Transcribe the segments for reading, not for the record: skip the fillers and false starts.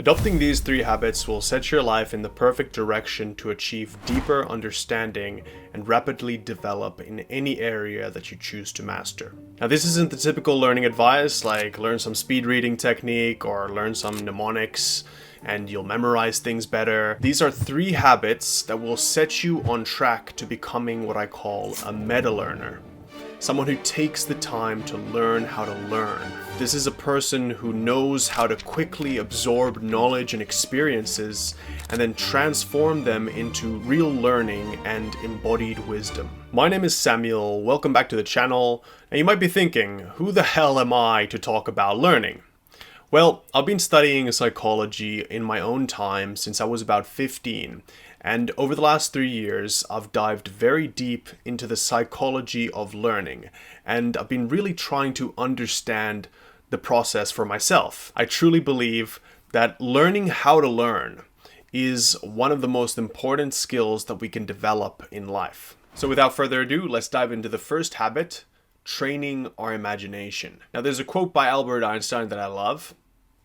Adopting these 3 habits will set your life in the perfect direction to achieve deeper understanding and rapidly develop in any area that you choose to master. Now, this isn't the typical learning advice like learn some speed reading technique or learn some mnemonics and you'll memorize things better. These are 3 habits that will set you on track to becoming what I call a meta learner. Someone who takes the time to learn how to learn. This is a person who knows how to quickly absorb knowledge and experiences and then transform them into real learning and embodied wisdom. My name is Samuel, welcome back to the channel. And you might be thinking, who the hell am I to talk about learning? Well, I've been studying psychology in my own time since I was about 15. And over the last 3 years, I've dived very deep into the psychology of learning, and I've been really trying to understand the process for myself. I truly believe that learning how to learn is one of the most important skills that we can develop in life. So without further ado, let's dive into the first habit, training our imagination. Now there's a quote by Albert Einstein that I love.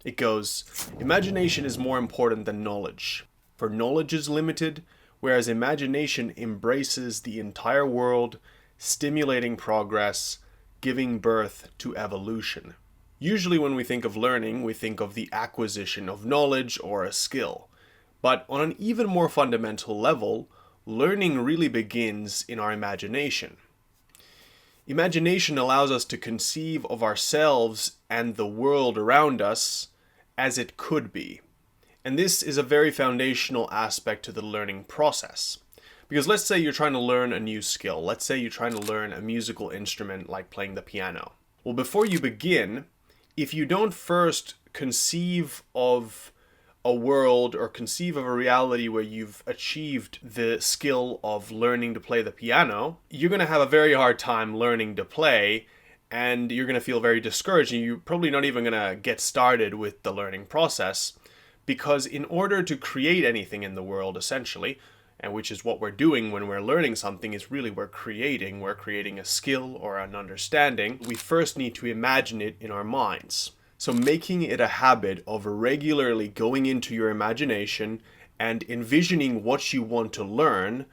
It goes, "Imagination is more important than knowledge. For knowledge is limited, whereas imagination embraces the entire world, stimulating progress, giving birth to evolution." Usually when we think of learning, we think of the acquisition of knowledge or a skill. But on an even more fundamental level, learning really begins in our imagination. Imagination allows us to conceive of ourselves and the world around us as it could be. And this is a very foundational aspect to the learning process. Because let's say you're trying to learn a new skill. Let's say you're trying to learn a musical instrument like playing the piano. Well, before you begin, if you don't first conceive of a world or conceive of a reality where you've achieved the skill of learning to play the piano, you're going to have a very hard time learning to play, and you're going to feel very discouraged, and you're probably not even going to get started with the learning process. Because in order to create anything in the world, essentially, and which is what we're doing when we're learning something, is really we're creating a skill or an understanding, we first need to imagine it in our minds. So making it a habit of regularly going into your imagination and envisioning what you want to learn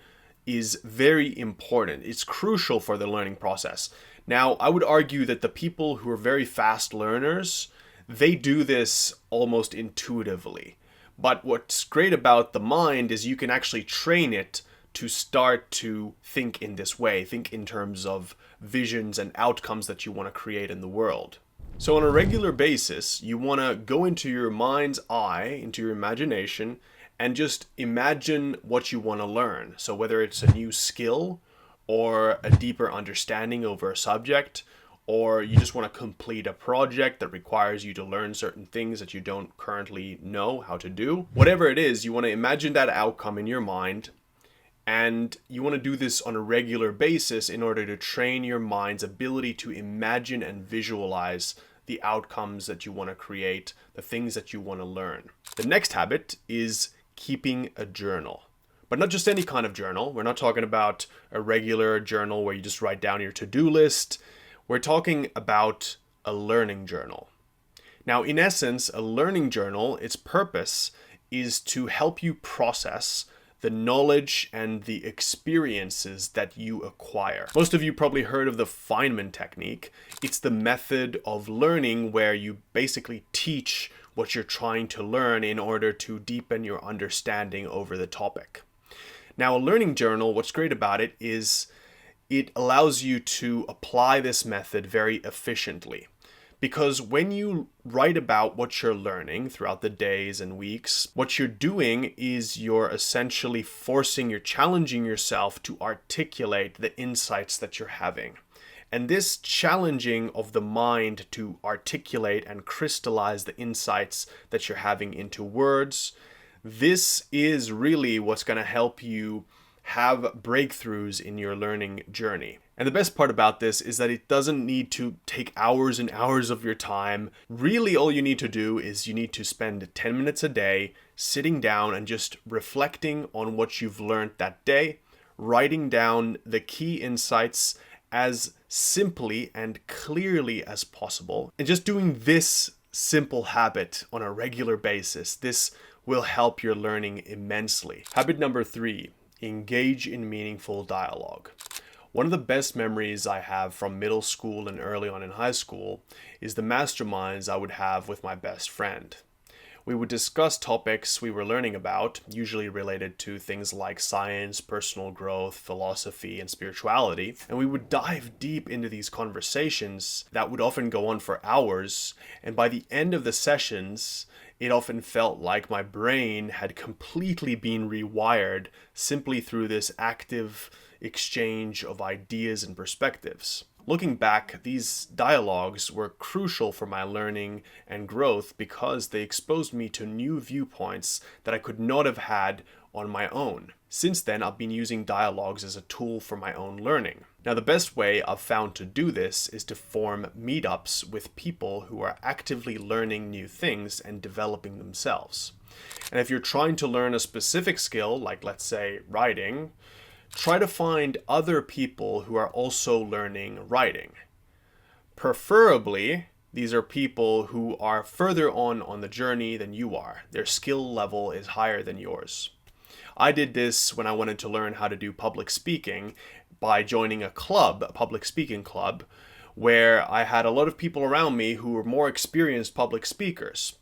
is very important. It's crucial for the learning process. Now, I would argue that the people who are very fast learners, they do this almost intuitively. But what's great about the mind is you can actually train it to start to think in this way, think in terms of visions and outcomes that you want to create in the world. So on a regular basis, you want to go into your mind's eye, into your imagination, and just imagine what you want to learn. So whether it's a new skill or a deeper understanding over a subject, or you just want to complete a project that requires you to learn certain things that you don't currently know how to do. Whatever it is, you want to imagine that outcome in your mind, and you want to do this on a regular basis in order to train your mind's ability to imagine and visualize the outcomes that you want to create, the things that you want to learn. The next habit is keeping a journal. But not just any kind of journal. We're not talking about a regular journal where you just write down your to-do list. We're talking about a learning journal. Now, in essence, a learning journal, its purpose is to help you process the knowledge and the experiences that you acquire. Most of you probably heard of the Feynman technique. It's the method of learning where you basically teach what you're trying to learn in order to deepen your understanding over the topic. Now, a learning journal, what's great about it is it allows you to apply this method very efficiently. Because when you write about what you're learning throughout the days and weeks, what you're doing is you're essentially you're challenging yourself to articulate the insights that you're having. And this challenging of the mind to articulate and crystallize the insights that you're having into words, this is really what's going to help you have breakthroughs in your learning journey. And the best part about this is that it doesn't need to take hours and hours of your time. Really, all you need to do is you need to spend 10 minutes a day sitting down and just reflecting on what you've learned that day, writing down the key insights as simply and clearly as possible, and just doing this simple habit on a regular basis, this will help your learning immensely. Habit number 3, engage in meaningful dialogue. One of the best memories I have from middle school and early on in high school is the masterminds I would have with my best friend. We would discuss topics we were learning about, usually related to things like science, personal growth, philosophy, and spirituality, and we would dive deep into these conversations that would often go on for hours, and by the end of the sessions, it often felt like my brain had completely been rewired simply through this active exchange of ideas and perspectives. Looking back, these dialogues were crucial for my learning and growth because they exposed me to new viewpoints that I could not have had on my own. Since then, I've been using dialogues as a tool for my own learning. Now, the best way I've found to do this is to form meetups with people who are actively learning new things and developing themselves. And if you're trying to learn a specific skill, like let's say writing, try to find other people who are also learning writing. Preferably, these are people who are further on the journey than you are. Their skill level is higher than yours. I did this when I wanted to learn how to do public speaking by joining a public speaking club, where I had a lot of people around me who were more experienced public speakers.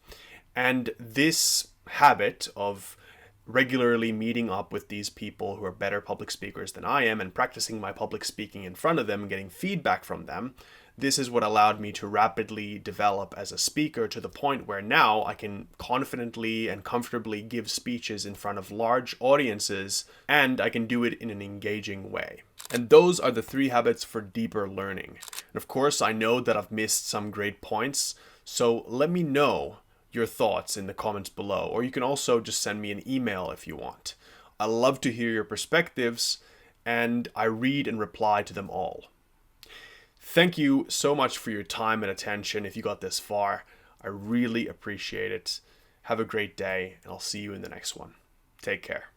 And this habit of regularly meeting up with these people who are better public speakers than I am and practicing my public speaking in front of them and getting feedback from them, this is what allowed me to rapidly develop as a speaker to the point where now I can confidently and comfortably give speeches in front of large audiences, and I can do it in an engaging way. And those are the 3 habits for deeper learning. And of course, I know that I've missed some great points, so let me know your thoughts in the comments below, or you can also just send me an email if you want. I love to hear your perspectives, and I read and reply to them all. Thank you so much for your time and attention if you got this far. I really appreciate it. Have a great day, and I'll see you in the next one. Take care.